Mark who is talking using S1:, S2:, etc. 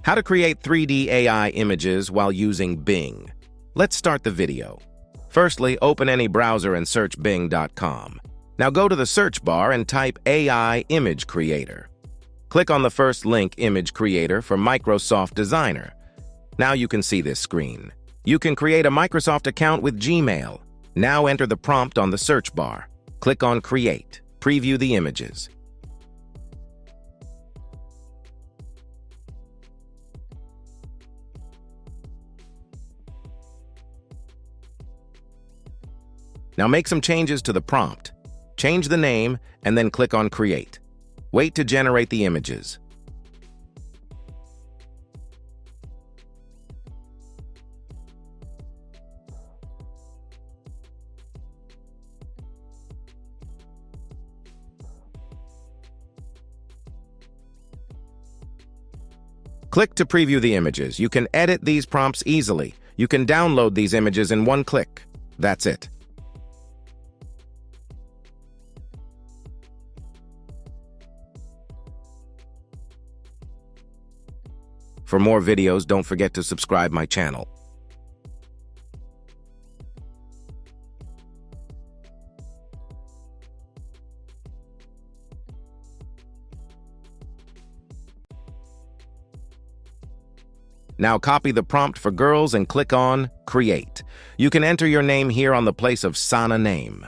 S1: How to create 3D AI images while using Bing. Let's start the video. Firstly, open any browser and search bing.com. Now go to the search bar and type AI Image Creator. Click on the first link, Image Creator, for Microsoft Designer. Now you can see this screen. You can create a Microsoft account with Gmail. Now enter the prompt on the search bar. Click on Create. Preview the images. Now make some changes to the prompt. Change the name and then click on Create. Wait to generate the images. Click to preview the images. You can edit these prompts easily. You can download these images in one click. That's it. For more videos, don't forget to subscribe my channel. Now copy the prompt for girls and click on Create. You can enter your name here on the place of Sana name.